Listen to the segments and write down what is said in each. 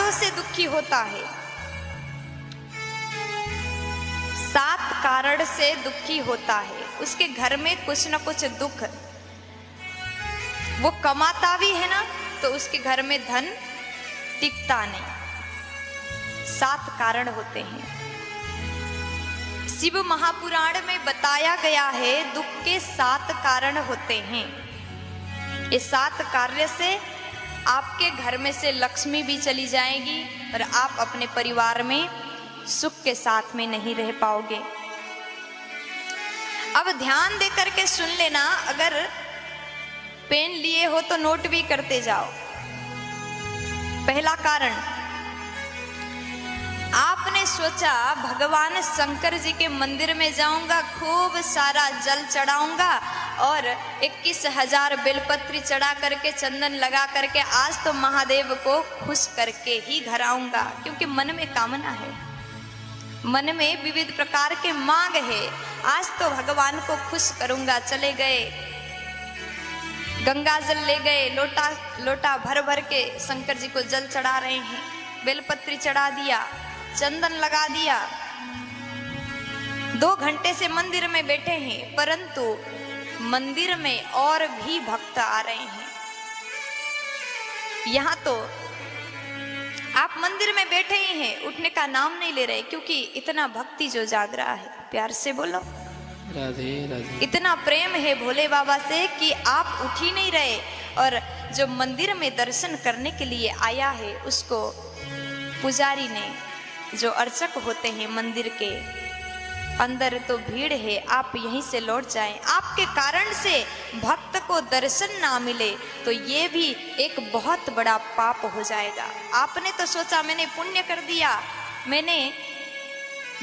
कारणों से दुखी होता है, 7 कारण से दुखी होता है। उसके घर में कुछ न कुछ दुख, वो कमाता भी है ना तो उसके घर में धन टिकता नहीं। 7 कारण होते हैं। शिव महापुराण में बताया गया है दुख के 7 कारण होते हैं। ये 7 कार्य से आपके घर में से लक्ष्मी भी चली जाएगी और आप अपने परिवार में सुख के साथ में नहीं रह पाओगे। अब ध्यान दे करके सुन लेना, अगर पेन लिए हो तो नोट भी करते जाओ। पहला कारण, आपने सोचा भगवान शंकर जी के मंदिर में जाऊंगा, खूब सारा जल चढ़ाऊंगा और 21,000 बेलपत्री चढ़ा करके चंदन लगा करके आज तो महादेव को खुश करके ही घर आऊंगा, क्योंकि मन में कामना है, मन में विविध प्रकार के मांग है। आज तो भगवान को खुश करूंगा। चले गए, गंगा जल ले गए, लोटा लोटा भर भर के शंकर जी को जल चढ़ा रहे हैं, बेलपत्री चढ़ा दिया, चंदन लगा दिया, 2 घंटे से मंदिर में बैठे हैं, परंतु मंदिर में और भी भक्त आ रहे हैं। यहाँ तो आप मंदिर में बैठे ही हैं, उठने का नाम नहीं ले रहे, क्योंकि इतना भक्ति जो जाग रहा है। प्यार से बोलो राधे राधे। इतना प्रेम है भोले बाबा से कि आप उठ ही नहीं रहे। और जो मंदिर में दर्शन करने के लिए आया है उसको पुजारी ने, जो अर्चक होते हैं मंदिर के अंदर, तो भीड़ है, आप यहीं से लौट जाएं। आपके कारण से भक्त को दर्शन ना मिले तो ये भी एक बहुत बड़ा पाप हो जाएगा। आपने तो सोचा मैंने पुण्य कर दिया, मैंने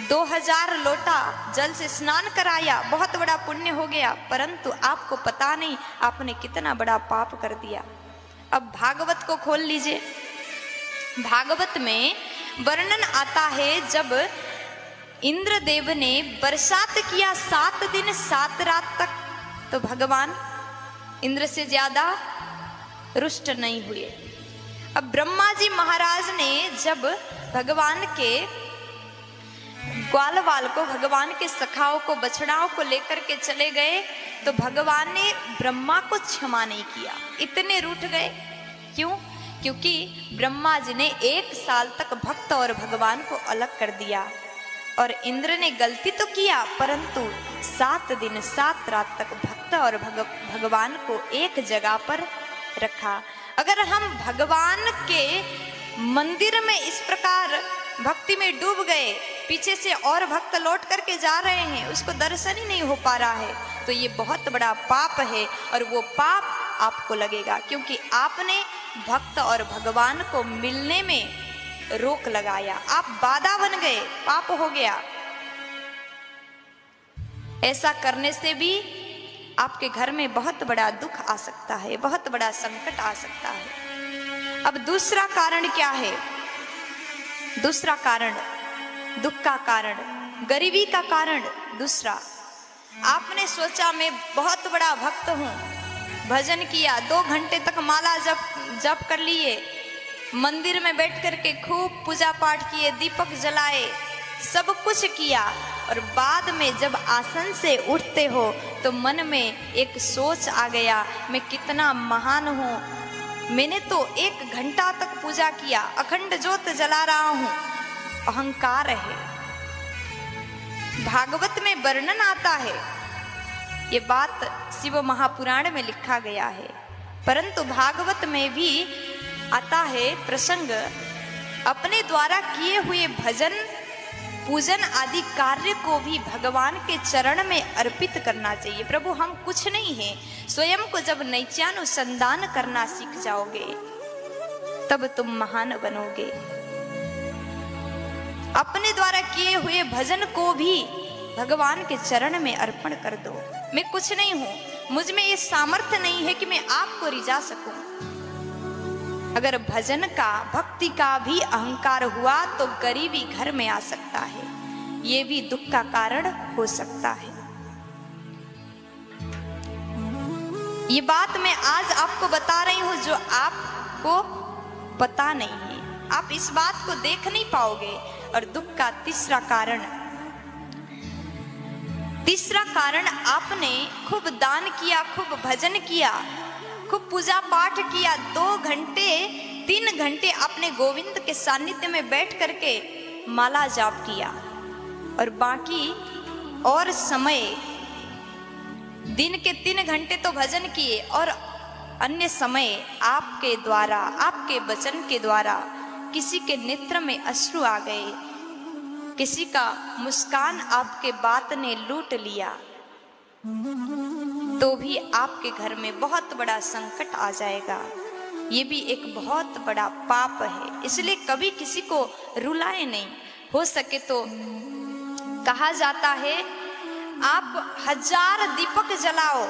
2000 लोटा जल से स्नान कराया, बहुत बड़ा पुण्य हो गया, परंतु आपको पता नहीं आपने कितना बड़ा पाप कर दिया। अब भागवत को खोल लीजिए। भागवत में वर्णन आता है जब इंद्रदेव ने बरसात किया 7 दिन 7 रात तक, तो भगवान इंद्र से ज्यादा रुष्ट नहीं हुए। अब ब्रह्मा जी महाराज ने जब भगवान के ग्वालवाल को, भगवान के सखाओं को, बछड़ाओं को लेकर के चले गए, तो भगवान ने ब्रह्मा को क्षमा नहीं किया, इतने रूठ गए। क्यों? क्योंकि ब्रह्मा जी ने 1 साल तक भक्त और भगवान को अलग कर दिया, और इंद्र ने गलती तो किया, परंतु 7 दिन 7 रात तक भक्त और भगवान को एक जगह पर रखा। अगर हम भगवान के मंदिर में इस प्रकार भक्ति में डूब गए, पीछे से और भक्त लौट करके जा रहे हैं, उसको दर्शन ही नहीं हो पा रहा है, तो ये बहुत बड़ा पाप है, और वो पाप आपको लगेगा, क्योंकि आपने भक्त और भगवान को मिलने में रोक लगाया, आप बाधा बन गए, पाप हो गया। ऐसा करने से भी आपके घर में बहुत बड़ा दुख आ सकता है, बहुत बड़ा संकट आ सकता है। अब दूसरा कारण क्या है? दूसरा कारण, दुख का कारण, गरीबी का कारण दूसरा। आपने सोचा मैं बहुत बड़ा भक्त हूँ, भजन किया, 2 घंटे तक माला जप कर लिए, मंदिर में बैठ करके खूब पूजा पाठ किए, दीपक जलाए, सब कुछ किया, और बाद में जब आसन से उठते हो तो मन में एक सोच आ गया, मैं कितना महान हूँ, मैंने तो 1 घंटा तक पूजा किया, अखंड ज्योत जला रहा हूँ, अहंकार है। भागवत में वर्णन आता है, ये बात शिव महापुराण में लिखा गया है, परंतु भागवत में भी आता है प्रसंग, अपने द्वारा किए हुए भजन पूजन आदि कार्य को भी भगवान के चरण में अर्पित करना चाहिए। प्रभु हम कुछ नहीं हैं, स्वयं को जब नैत्यानुसंधान करना सीख जाओगे तब तुम महान बनोगे। अपने द्वारा किए हुए भजन को भी भगवान के चरण में अर्पण कर दो। मैं कुछ नहीं हूं, मुझ में ये सामर्थ्य नहीं है कि मैं आपको रिझा सकूं। अगर भजन का, भक्ति का भी अहंकार हुआ तो गरीबी घर में आ सकता है, ये भी दुख का कारण हो सकता है। ये बात मैं आज आपको बता रही हूं जो आपको पता नहीं है। आप इस बात को देख नहीं पाओगे। और दुख का तीसरा कारण आपने खूब दान किया, खूब भजन किया, खूब पूजा पाठ किया, 2 घंटे 3 घंटे आपने गोविंद के सानिध्य में बैठ करके माला जाप किया, और बाकी और समय दिन के 3 घंटे तो भजन किए, और अन्य समय आपके द्वारा, आपके वचन के द्वारा किसी के नेत्र में अश्रु आ गए, किसी का मुस्कान आपके बात ने लूट लिया, तो भी आपके घर में बहुत बड़ा संकट आ जाएगा। ये भी एक बहुत बड़ा पाप है। इसलिए कभी किसी को रुलाए नहीं। हो सके तो कहा जाता है आप 1000 दीपक जलाओ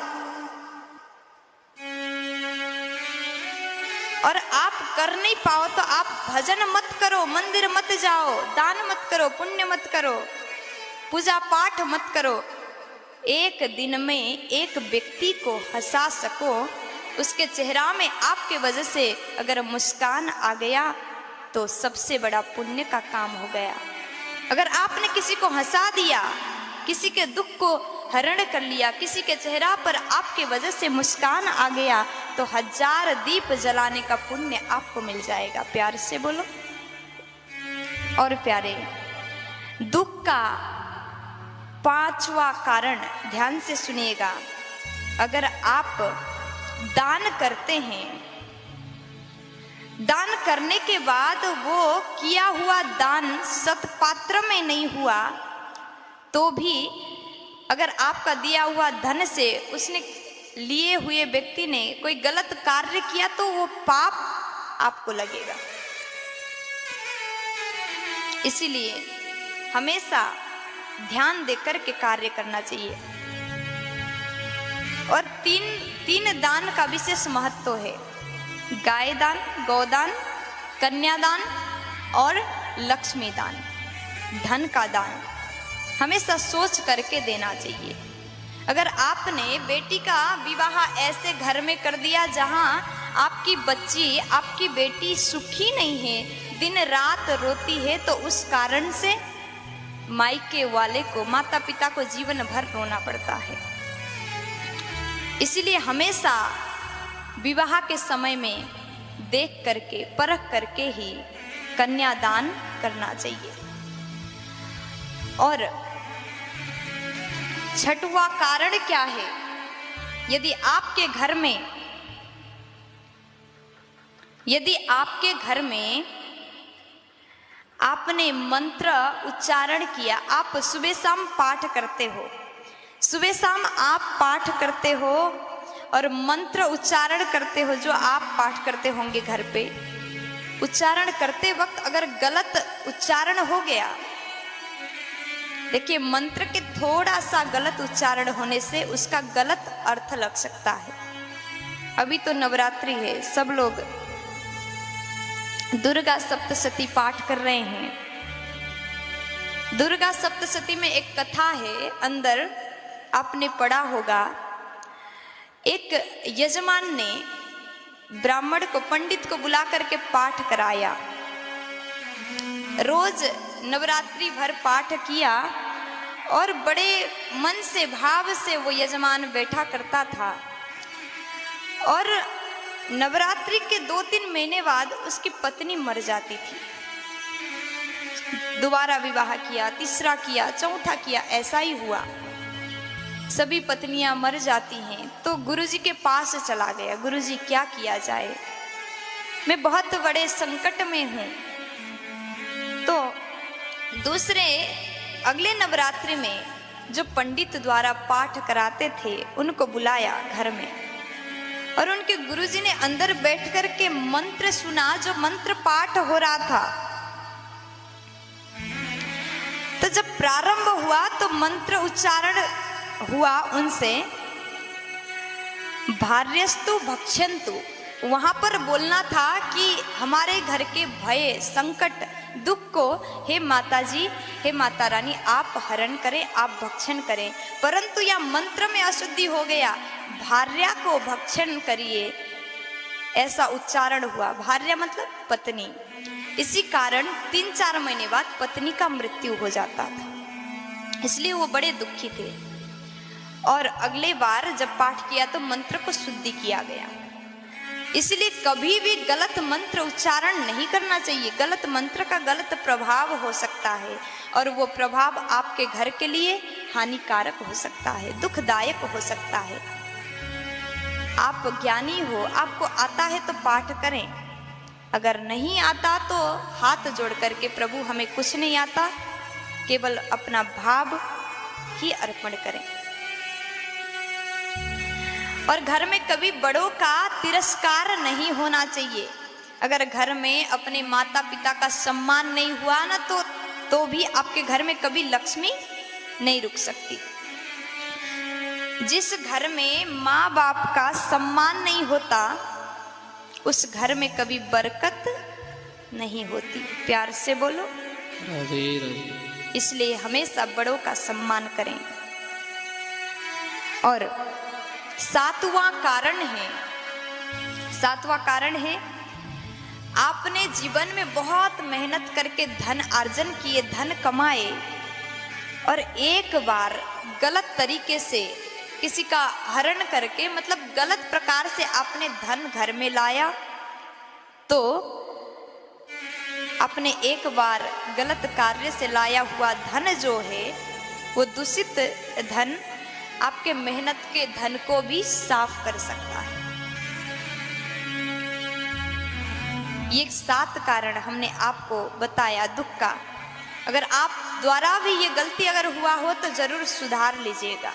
और आप कर नहीं पाओ तो आप भजन मत करो, मंदिर मत जाओ, दान मत करो, पुण्य मत करो, पूजा पाठ मत करो। एक दिन में एक व्यक्ति को हंसा सको, उसके चेहरा में आपके वजह से अगर मुस्कान आ गया तो सबसे बड़ा पुण्य का काम हो गया। अगर आपने किसी को हंसा दिया, किसी के दुख को हरण कर लिया, किसी के चेहरा पर आपके वजह से मुस्कान आ गया, तो 1000 दीप जलाने का पुण्य आपको मिल जाएगा। प्यार से बोलो। और प्यारे, दुख का 5वां कारण ध्यान से सुनिएगा। अगर आप दान करते हैं, दान करने के बाद वो किया हुआ दान सत्पात्र में नहीं हुआ, तो भी अगर आपका दिया हुआ धन से उसने लिए हुए व्यक्ति ने कोई गलत कार्य किया तो वो पाप आपको लगेगा। इसीलिए हमेशा ध्यान देकर के कार्य करना चाहिए। और तीन दान का विशेष महत्व है। गाय दान, गौदान, कन्यादान और लक्ष्मी दान, धन का दान हमेशा सोच करके देना चाहिए। अगर आपने बेटी का विवाह ऐसे घर में कर दिया जहां आपकी बच्ची, आपकी बेटी सुखी नहीं है, दिन रात रोती है, तो उस कारण से मायके वाले को, माता पिता को जीवन भर रोना पड़ता है। इसलिए हमेशा विवाह के समय में देख करके, परख करके ही कन्यादान करना चाहिए। और 6वां कारण क्या है? यदि आपके घर में आपने मंत्र उच्चारण किया, आप सुबह शाम पाठ करते हो, सुबह शाम आप पाठ करते हो और मंत्र उच्चारण करते हो, जो आप पाठ करते होंगे घर पे, उच्चारण करते वक्त अगर गलत उच्चारण हो गया, देखिए मंत्र के थोड़ा सा गलत उच्चारण होने से उसका गलत अर्थ लग सकता है। अभी तो नवरात्रि है, सब लोग दुर्गा सप्तशती पाठ कर रहे हैं। दुर्गा सप्तशती में एक कथा है, अंदर आपने पढ़ा होगा, एक यजमान ने ब्राह्मण को, पंडित को बुला करके पाठ कराया। रोज नवरात्रि भर पाठ किया और बड़े मन से, भाव से वो यजमान बैठा करता था। और नवरात्रि के 2-3 महीने बाद उसकी पत्नी मर जाती थी। दोबारा विवाह किया, तीसरा किया, चौथा किया, ऐसा ही हुआ। सभी पत्नियां मर जाती हैं तो गुरुजी के पास चला गया, गुरुजी क्या किया जाए, मैं बहुत बड़े संकट में हूं। तो अगले नवरात्रि में जो पंडित द्वारा पाठ कराते थे उनको बुलाया घर में, और उनके गुरुजी ने अंदर बैठ कर के मंत्र सुना, जो मंत्र पाठ हो रहा था। तो जब प्रारंभ हुआ तो मंत्र उच्चारण हुआ उनसे, भार्यस्तु भक्ष्यन्तु, वहां पर बोलना था कि हमारे घर के भय, संकट, दुख को हे माता जी, हे माता रानी आप हरण करें, आप भक्षण करें। परंतु यह मंत्र में अशुद्धि हो गया, भार्या को भक्षण करिए, ऐसा उच्चारण हुआ। भार्या मतलब पत्नी। इसी कारण 3-4 महीने बाद पत्नी का मृत्यु हो जाता था, इसलिए वो बड़े दुखी थे। और अगले बार जब पाठ किया तो मंत्र को शुद्धि किया गया। इसलिए कभी भी गलत मंत्र उच्चारण नहीं करना चाहिए। गलत मंत्र का गलत प्रभाव हो सकता है और वो प्रभाव आपके घर के लिए हानिकारक हो सकता है, दुखदायक हो सकता है। आप ज्ञानी हो, आपको आता है तो पाठ करें, अगर नहीं आता तो हाथ जोड़ करके प्रभु हमें कुछ नहीं आता, केवल अपना भाव ही अर्पण करें। और घर में कभी बड़ों का तिरस्कार नहीं होना चाहिए। अगर घर में अपने माता पिता का सम्मान नहीं हुआ ना तो भी आपके घर में कभी लक्ष्मी नहीं रुक सकती। जिस घर में माँ बाप का सम्मान नहीं होता उस घर में कभी बरकत नहीं होती। प्यार से बोलो राधे राधे। इसलिए हमेशा बड़ों का सम्मान करें। और सातवां कारण है आपने जीवन में बहुत मेहनत करके धन अर्जन किए, धन कमाए और एक बार गलत तरीके से किसी का हरण करके, मतलब गलत प्रकार से आपने धन घर में लाया, तो आपने एक बार गलत कार्य से लाया हुआ धन जो है वो दूषित धन आपके मेहनत के धन को भी साफ कर सकता है। ये 7 कारण हमने आपको बताया दुख का। अगर आप द्वारा भी ये गलती अगर हुआ हो तो जरूर सुधार लीजिएगा।